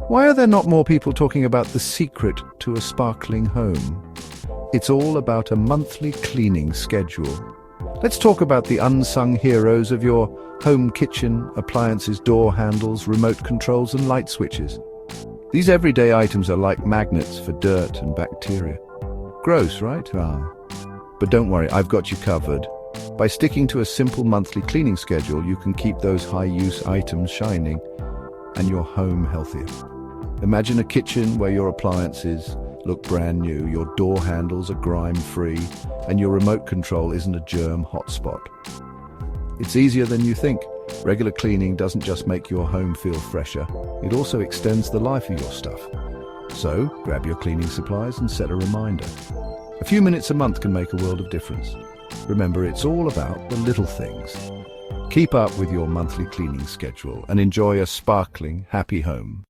Why are there not more people talking about the secret to a sparkling home? It's all about a monthly cleaning schedule. Let's talk about the unsung heroes of your home kitchen: appliances, door handles, remote controls, and light switches. These everyday items are like magnets for dirt and bacteria. Gross, right? But don't worry, I've got you covered. By sticking to a simple monthly cleaning schedule, you can keep those high-use items shining and your home healthier. Imagine a kitchen where your appliances look brand new, your door handles are grime-free, and your remote control isn't a germ hotspot. It's easier than you think. Regular cleaning doesn't just make your home feel fresher, it also extends the life of your stuff. So, grab your cleaning supplies and set a reminder. A few minutes a month can make a world of difference. Remember, it's all about the little things. Keep up with your monthly cleaning schedule and enjoy a sparkling, happy home.